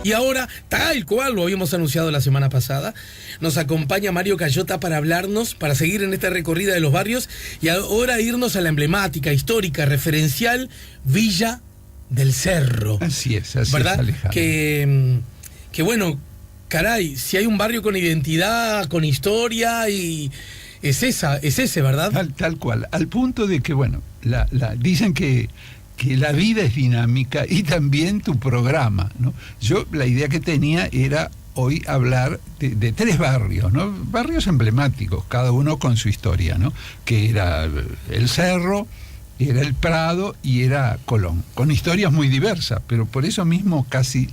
Y ahora, tal cual lo habíamos anunciado la semana pasada, nos acompaña Mario Cayota para hablarnos, para seguir en esta recorrida de los barrios y ahora irnos a la emblemática, histórica, referencial Villa del Cerro. Así es, ¿verdad? Alejandro. Que bueno, caray, si hay un barrio con identidad, con historia y es ese, ¿verdad? Tal cual, al punto de que, bueno, dicen que la vida es dinámica y también tu programa, ¿no? Yo la idea que tenía era hoy hablar de tres barrios, ¿no? Barrios emblemáticos, cada uno con su historia, ¿no? Que era el Cerro, era el Prado y era Colón, con historias muy diversas, pero por eso mismo casi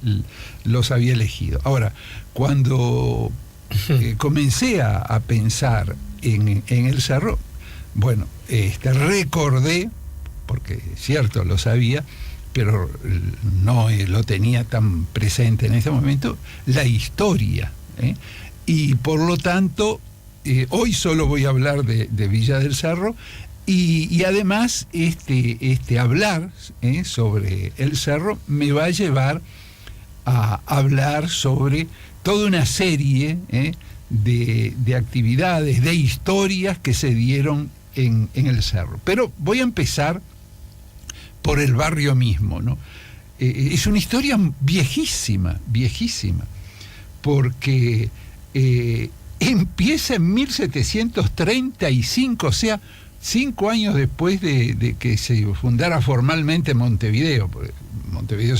los había elegido. Ahora, cuando comencé a pensar en el Cerro, bueno, recordé, porque cierto lo sabía, pero no lo tenía tan presente en este momento, la historia, ¿eh? Y por lo tanto, hoy solo voy a hablar de Villa del Cerro, y además hablar sobre el Cerro me va a llevar a hablar sobre toda una serie de actividades, de historias que se dieron en el Cerro. Pero voy a empezar por el barrio mismo, ¿no? Es una historia viejísima, porque empieza en 1735, o sea, 5 años después de que se fundara formalmente Montevideo. Montevideo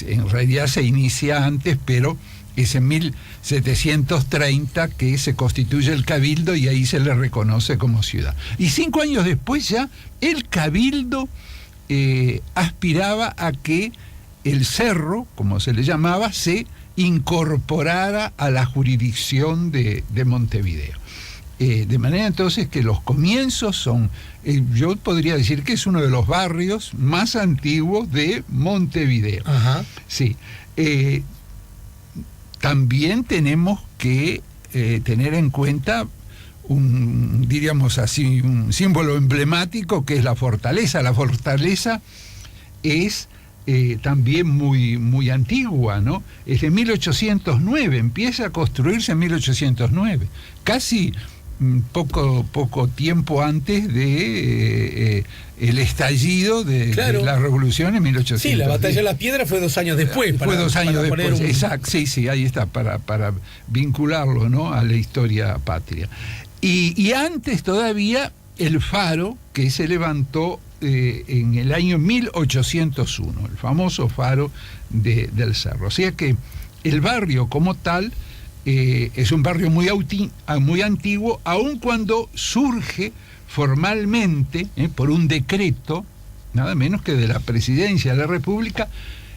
en realidad se inicia antes, pero es en 1730 que se constituye el Cabildo y ahí se le reconoce como ciudad. Y 5 años después ya el Cabildo aspiraba a que el Cerro, como se le llamaba, se incorporara a la jurisdicción de Montevideo. De manera entonces que los comienzos son, yo podría decir que es uno de los barrios más antiguos de Montevideo. Ajá. Sí. También tenemos que tener en cuenta diríamos así, un símbolo emblemático que es la fortaleza. La fortaleza es también muy antigua, ¿no? Es de 1809, empieza a construirse en 1809, casi poco tiempo antes de el estallido de la revolución en 1810. Sí, la batalla de la Piedra fue 2 años después. Fue 2 años después, exacto, sí, ahí está, para vincularlo, ¿no?, a la historia patria. Y antes todavía el faro que se levantó en el año 1801, el famoso faro del Cerro. O sea que el barrio como tal es un barrio muy antiguo, aun cuando surge formalmente por un decreto, nada menos que de la Presidencia de la República,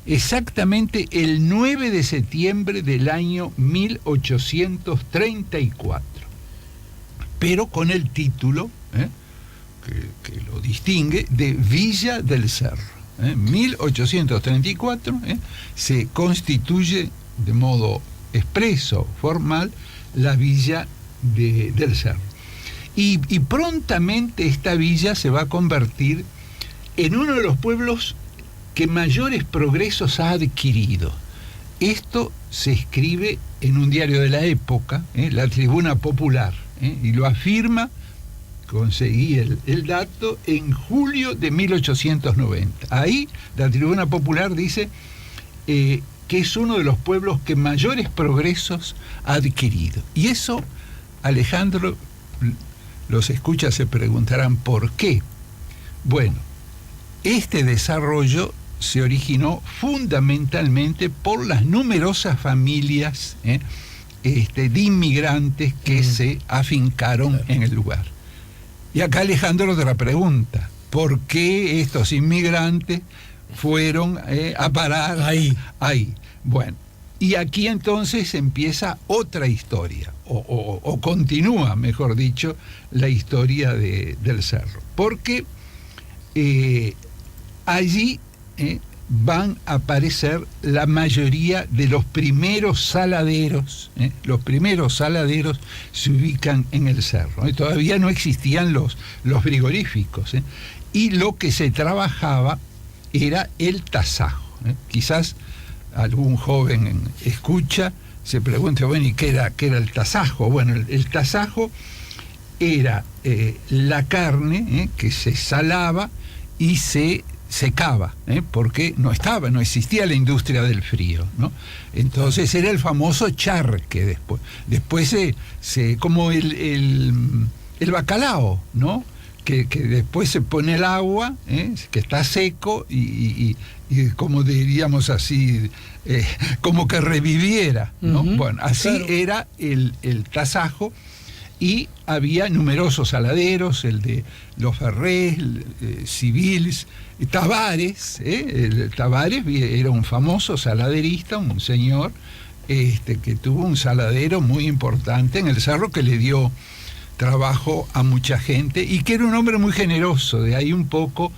exactamente el 9 de septiembre del año 1834. Pero con el título que lo distingue de Villa del Cerro. 1834 se constituye de modo expreso, formal, la Villa del Cerro. Y prontamente esta villa se va a convertir en uno de los pueblos que mayores progresos ha adquirido. Esto se escribe en un diario de la época, La Tribuna Popular, y lo afirma, conseguí el dato, en julio de 1890. Ahí la Tribuna Popular dice que es uno de los pueblos que mayores progresos ha adquirido. Y eso, Alejandro, los escuchas se preguntarán ¿por qué? Bueno, este desarrollo se originó fundamentalmente por las numerosas familias de inmigrantes que se afincaron en el lugar. Y acá Alejandro te la pregunta, ¿por qué estos inmigrantes fueron a parar ahí? Bueno, y aquí entonces empieza otra historia, o continúa, mejor dicho, la historia del Cerro. Porque allí van a aparecer la mayoría de los primeros saladeros. Los primeros saladeros se ubican en el Cerro. Todavía no existían los frigoríficos. Y lo que se trabajaba era el tasajo. Quizás algún joven escucha, se pregunta, bueno, ¿y qué era el tasajo? Bueno, el tasajo era la carne que se salaba y se secaba, porque no existía la industria del frío, ¿no? Entonces era el famoso charque después como el bacalao, ¿no? Que después se pone el agua, que está seco y como diríamos así, como que reviviera, ¿no? Uh-huh, bueno, así claro. Era el tasajo, y había numerosos saladeros, el de Los Ferrés, Civils, Tavares, Tavares era un famoso saladerista, un señor que tuvo un saladero muy importante en el Cerro, que le dio trabajo a mucha gente y que era un hombre muy generoso. De ahí un poco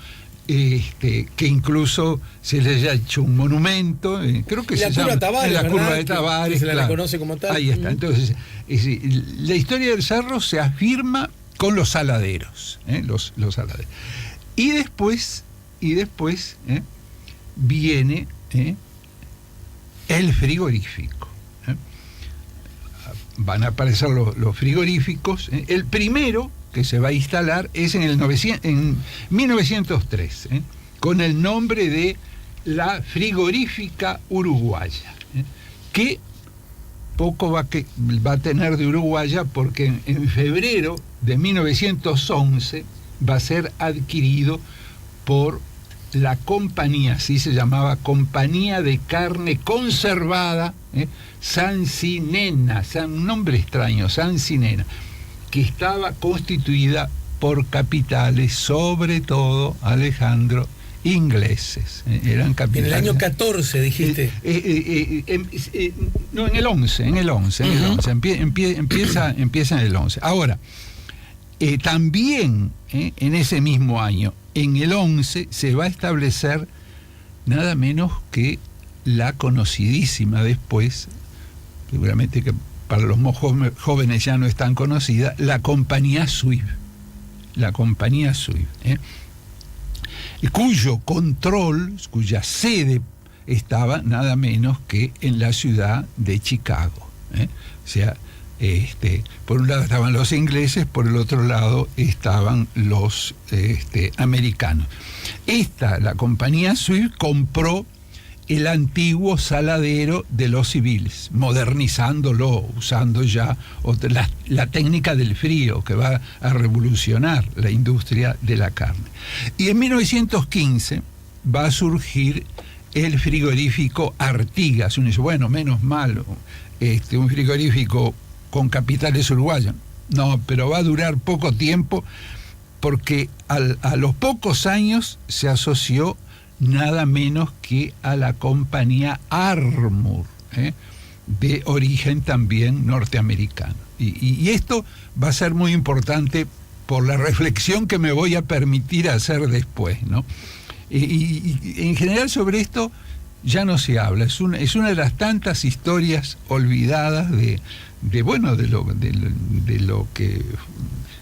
que incluso se le haya hecho un monumento, creo que se llama Tavares, la curva ¿verdad? de Tavares, que se la claro. reconoce como tal. Ahí está. Entonces la historia del Cerro se afirma con los saladeros, los saladeros. Y después viene el frigorífico. Van a aparecer los frigoríficos. El primero que se va a instalar es en 1903, con el nombre de la Frigorífica Uruguaya, que poco va a tener de uruguaya, porque en febrero de 1911 va a ser adquirido por la compañía, así se llamaba, Compañía de Carne Conservada, Sancinena, un nombre extraño, Sancinena, que estaba constituida por capitales, sobre todo, Alejandro, ingleses. Eran capitales. En el año 14, dijiste. No, en el 11. Empieza en el 11. Ahora, también en ese mismo año, en el 11, se va a establecer nada menos que la conocidísima después, seguramente que para los más jóvenes ya no es tan conocida, la Compañía Suive. La Compañía Suive, cuyo control, cuya sede estaba nada menos que en la ciudad de Chicago. O sea, por un lado estaban los ingleses, por el otro lado estaban los americanos. La Compañía Suive compró el antiguo saladero de los Civiles, modernizándolo, usando ya la técnica del frío, que va a revolucionar la industria de la carne. Y en 1915 va a surgir el frigorífico Artigas. Uno dice, bueno, menos mal, un frigorífico con capitales uruguayos. No, pero va a durar poco tiempo, porque a los pocos años se asoció nada menos que a la compañía Armour, de origen también norteamericano. Y esto va a ser muy importante por la reflexión que me voy a permitir hacer después, ¿no? Y en general sobre esto ya no se habla. Es una de las tantas historias olvidadas de lo que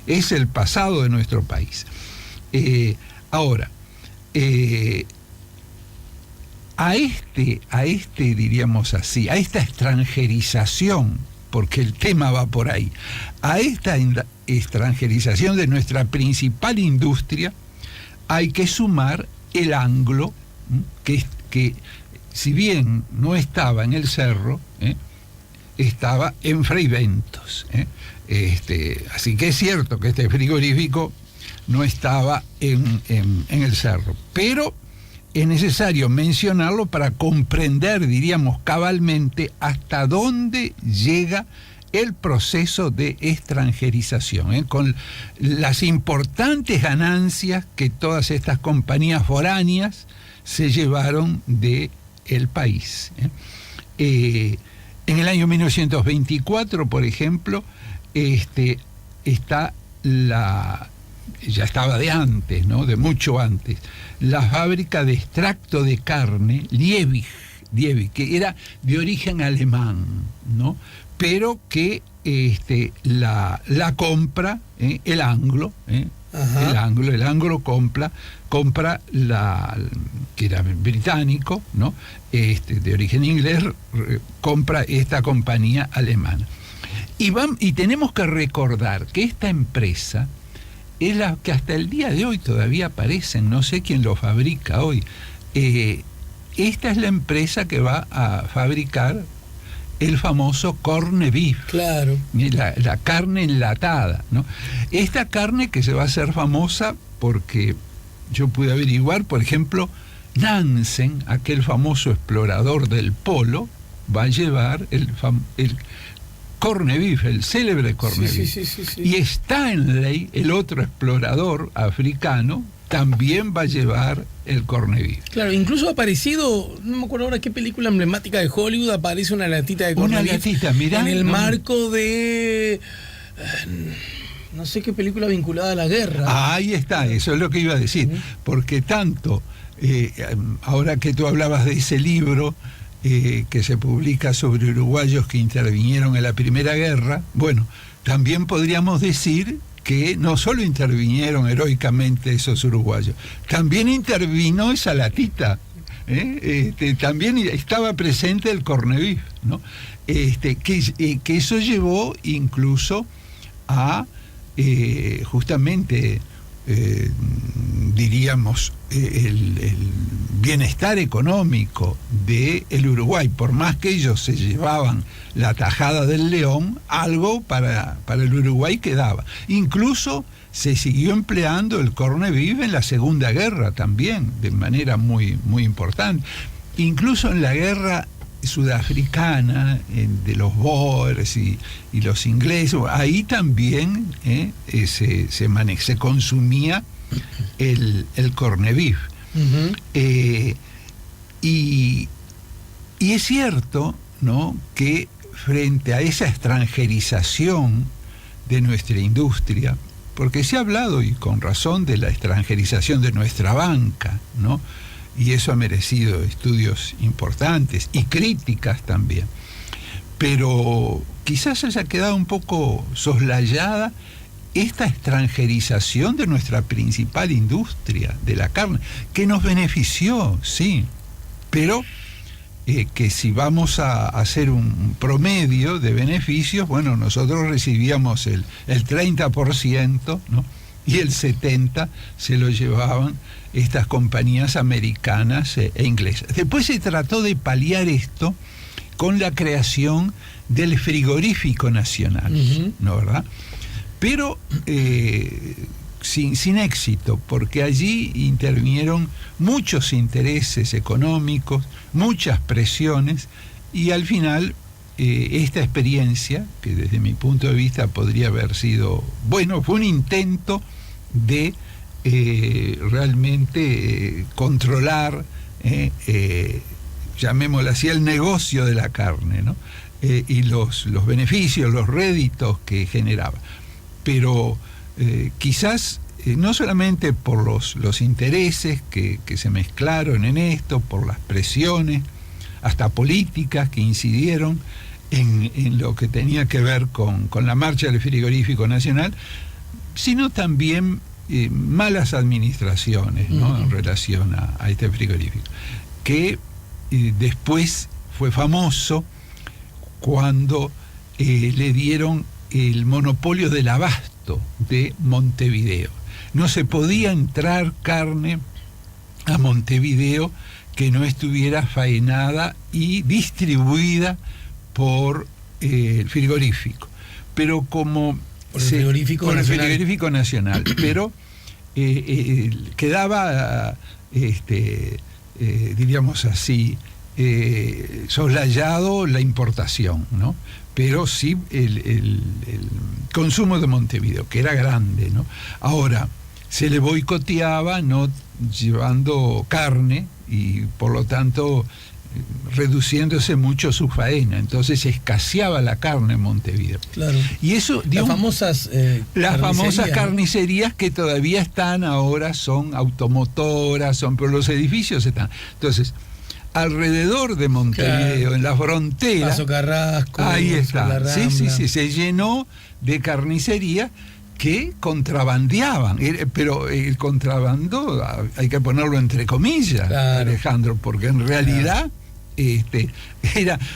es el pasado de nuestro país. Ahora, a diríamos así, a esta extranjerización, porque el tema va por ahí, a esta extranjerización de nuestra principal industria, hay que sumar el anglo, que si bien no estaba en el Cerro, estaba en Freiventos. Así que es cierto que este frigorífico no estaba en el Cerro, pero es necesario mencionarlo para comprender, diríamos cabalmente, hasta dónde llega el proceso de extranjerización, con las importantes ganancias que todas estas compañías foráneas se llevaron del país. En el año 1924, por ejemplo, está ya estaba de antes, ¿no? De mucho antes, la fábrica de extracto de carne, Liebig, que era de origen alemán, ¿no? Pero que la compra el anglo, Ajá. El Anglo compra que era británico, ¿no? De origen inglés, compra esta compañía alemana. Y tenemos que recordar que esta empresa es la que hasta el día de hoy todavía aparecen, no sé quién lo fabrica hoy. Esta es la empresa que va a fabricar el famoso corned beef, claro, la carne enlatada, ¿no? Esta carne que se va a hacer famosa porque yo pude averiguar, por ejemplo, Nansen, aquel famoso explorador del polo, va a llevar el corned beef, el célebre corned beef. Sí. Y Stanley, el otro explorador africano, también va a llevar el corned beef. Claro, incluso ha aparecido, no me acuerdo ahora qué película emblemática de Hollywood, aparece una latita de corned beef. Una latita, mirá. En el marco de... no sé qué película vinculada a la guerra. Ahí está, eso es lo que iba a decir. Porque tanto, ahora que tú hablabas de ese libro que se publica sobre uruguayos que intervinieron en la Primera Guerra, bueno, también podríamos decir que no solo intervinieron heroicamente esos uruguayos, también intervino esa latita, también estaba presente el corned beef, ¿no? Que eso llevó incluso a justamente diríamos el bienestar económico del Uruguay. Por más que ellos se llevaban la tajada del león, algo para el Uruguay quedaba. Incluso se siguió empleando el corned beef en la Segunda Guerra también, de manera muy, muy importante. Incluso en la guerra sudafricana, de los Boers y los ingleses, ahí también se consumía el corned beef. Uh-huh. Y es cierto, ¿no?, que frente a esa extranjerización de nuestra industria, porque se ha hablado, y con razón, de la extranjerización de nuestra banca, ¿no?, y eso ha merecido estudios importantes y críticas también, pero quizás haya quedado un poco soslayada esta extranjerización de nuestra principal industria, de la carne, que nos benefició, sí, pero que si vamos a hacer un promedio de beneficios, bueno, nosotros recibíamos el 30%, ¿no?, y el 70% se lo llevaban estas compañías americanas e inglesas. Después se trató de paliar esto con la creación del frigorífico nacional, uh-huh, ¿no, verdad? Pero sin éxito, porque allí intervinieron muchos intereses económicos, muchas presiones, y al final esta experiencia, que desde mi punto de vista podría haber sido, bueno, fue un intento de realmente controlar, llamémoslo así, el negocio de la carne, ¿no? Y los beneficios, los réditos que generaba. Pero quizás no solamente por los intereses que se mezclaron en esto, por las presiones, hasta políticas que incidieron en lo que tenía que ver con la marcha del frigorífico nacional, sino también malas administraciones, ¿no?, en relación a este frigorífico, que después fue famoso cuando le dieron el monopolio del abasto de Montevideo. No se podía entrar carne a Montevideo que no estuviera faenada y distribuida por el frigorífico, pero como por el frigorífico nacional, pero quedaba diríamos así, soslayado la importación, ¿no? Pero sí el consumo de Montevideo, que era grande, ¿no? Ahora, se le boicoteaba no llevando carne y por lo tanto reduciéndose mucho su faena, entonces escaseaba la carne en Montevideo. Claro. Y eso dio las famosas carnicerías que todavía están ahora, son automotoras, pero los edificios están. Entonces, alrededor de Montevideo, claro, en la frontera, Paso Carrasco, ahí está, sí, se llenó de carnicería que contrabandeaban, pero el contrabando hay que ponerlo entre comillas, claro, Alejandro, porque en realidad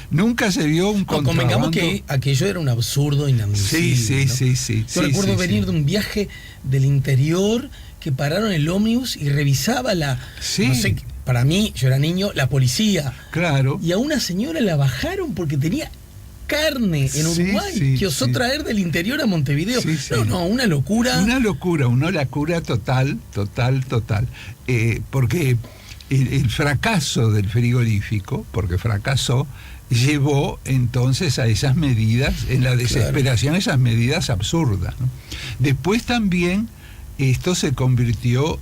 nunca se vio un contrabando. Convengamos que aquello era un absurdo inadmisible. Sí. Yo recuerdo venir de un viaje del interior que pararon el ómnibus y revisaba no sé, para mí, yo era niño, la policía. Claro. Y a una señora la bajaron porque tenía carne en Uruguay que osó traer del interior a Montevideo. Una locura. Una locura total. Porque el fracaso del frigorífico, porque fracasó, llevó entonces a esas medidas, en la desesperación, esas medidas absurdas, ¿no? Después también esto se convirtió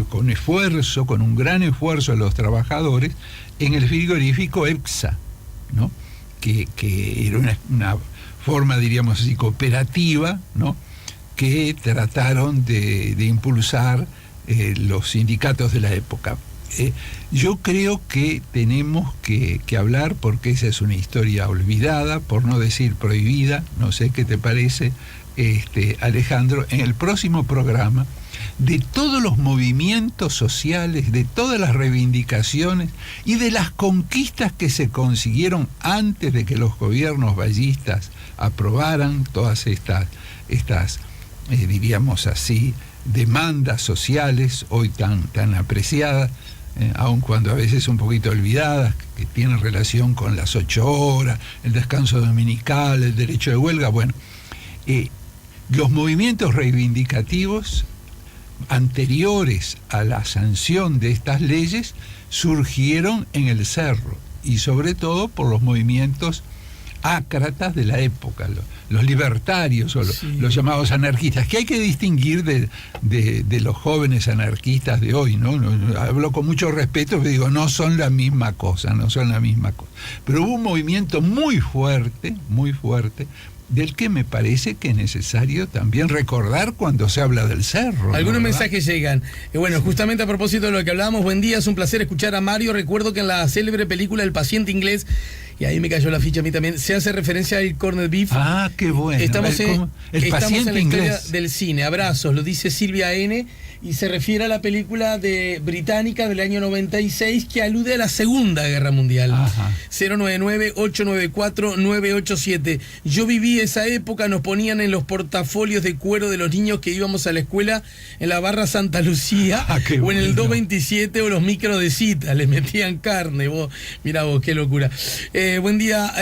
con un gran esfuerzo de los trabajadores, en el frigorífico EPSA, ¿no? Que era una forma, diríamos así, cooperativa, ¿no? Que trataron de impulsar los sindicatos de la época. Yo creo que tenemos que hablar, porque esa es una historia olvidada, por no decir prohibida, no sé qué te parece, Alejandro, en el próximo programa, de todos los movimientos sociales, de todas las reivindicaciones y de las conquistas que se consiguieron antes de que los gobiernos vallistas aprobaran todas estas diríamos así, demandas sociales hoy tan apreciadas, aun cuando a veces un poquito olvidadas, que tienen relación con las 8 horas, el descanso dominical, el derecho de huelga. Bueno, los movimientos reivindicativos anteriores a la sanción de estas leyes surgieron en el Cerro, y sobre todo por los movimientos ácratas de la época, los libertarios o los llamados anarquistas, que hay que distinguir de los jóvenes anarquistas de hoy, ¿no? Hablo con mucho respeto, pero digo, no son la misma cosa. Pero hubo un movimiento muy fuerte, del que me parece que es necesario también recordar cuando se habla del Cerro. Algunos mensajes llegan. Bueno, justamente a propósito de lo que hablábamos, buen día, es un placer escuchar a Mario. Recuerdo que en la célebre película El paciente inglés, y ahí me cayó la ficha a mí también, se hace referencia al corned beef. Ah, qué bueno. Estamos en la inglés. historia del cine. Abrazos, lo dice Silvia N., y se refiere a la película británica del año 96 que alude a la Segunda Guerra Mundial. 099-894-987. Yo viví esa época, nos ponían en los portafolios de cuero de los niños que íbamos a la escuela en la barra Santa Lucía, o en el 227 o los micros de cita, les metían carne. Mirá vos, qué locura. Buen día,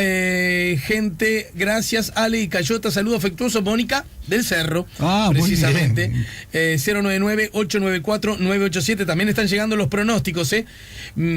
gente, gracias. Ale y Cayota, saludo afectuoso. Mónica del Cerro, precisamente. 099-894-987. También están llegando los pronósticos,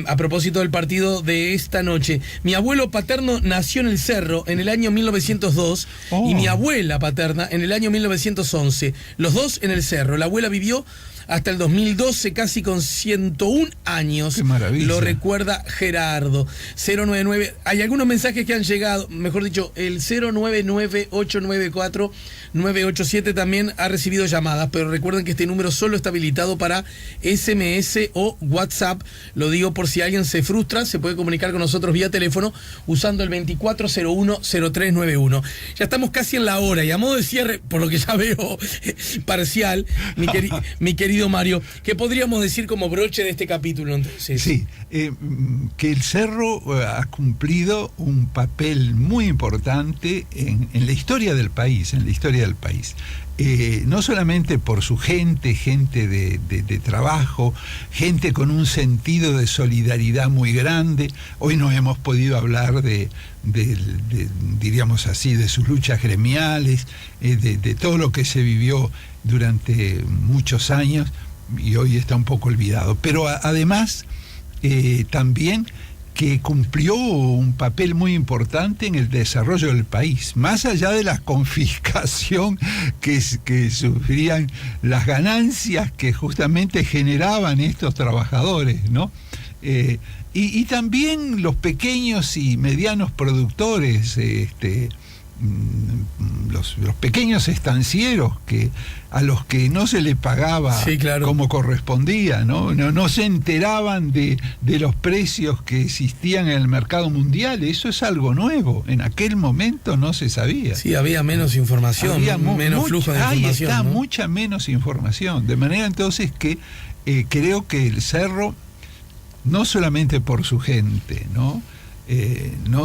a propósito del partido de esta noche. Mi abuelo paterno nació en el Cerro en el año 1902 y mi abuela paterna en el año 1911. Los dos en el Cerro. La abuela vivió hasta el 2012, casi con 101 años. ¡Qué maravilla! Lo recuerda Gerardo. 099. Hay algunos mensajes que han llegado, mejor dicho, el 099-894-987 también ha recibido llamadas, pero recuerden que este número solo está habilitado para SMS o WhatsApp. Lo digo por si alguien se frustra, se puede comunicar con nosotros vía teléfono usando el 2401-0391. Ya estamos casi en la hora, y a modo de cierre, por lo que ya veo parcial, mi querido Mario, ¿qué podríamos decir como broche de este capítulo entonces? Sí, que el Cerro ha cumplido un papel muy importante en la historia del país, no solamente por su gente de trabajo, gente con un sentido de solidaridad muy grande. Hoy no hemos podido hablar diríamos así, de sus luchas gremiales, de todo lo que se vivió durante muchos años, y hoy está un poco olvidado. Pero además, también que cumplió un papel muy importante en el desarrollo del país, más allá de la confiscación que sufrían, las ganancias que justamente generaban estos trabajadores, ¿no? Y también los pequeños y medianos productores los pequeños estancieros a los que no se les pagaba como correspondía, no se enteraban de los precios que existían en el mercado mundial. Eso es algo nuevo, en aquel momento no se sabía. Sí, había menos información, menos flujo de información. Ahí está, ¿no? mucha menos información, de manera entonces que creo que el Cerro, no solamente por su gente, no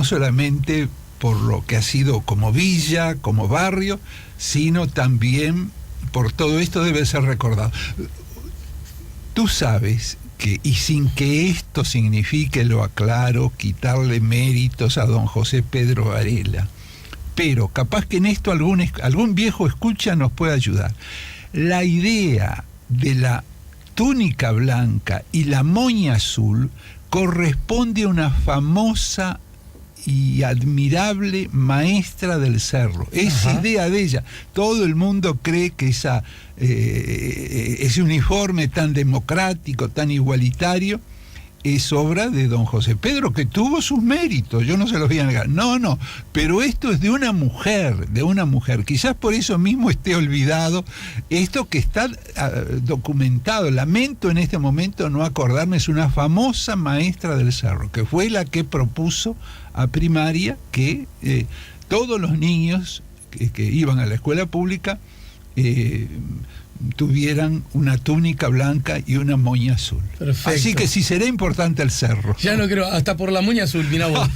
solamente por lo que ha sido como villa, como barrio, sino también por todo esto debe ser recordado. Tú sabes que, y sin que esto signifique, lo aclaro, quitarle méritos a don José Pedro Varela, pero capaz que en esto algún viejo escucha nos puede ayudar. La idea de la túnica blanca y la moña azul corresponde a una famosa y admirable maestra del Cerro. Es idea de ella. Todo el mundo cree que ese uniforme tan democrático, tan igualitario, es obra de don José Pedro, que tuvo sus méritos, yo no se los voy a negar. No, pero esto es de una mujer. Quizás por eso mismo esté olvidado esto que está documentado. Lamento en este momento no acordarme, es una famosa maestra del Cerro, que fue la que propuso a primaria que todos los niños que iban a la escuela pública tuvieran una túnica blanca y una moña azul. Perfecto. Así que sí será importante el Cerro. Ya no creo, hasta por la moña azul, mirá vos.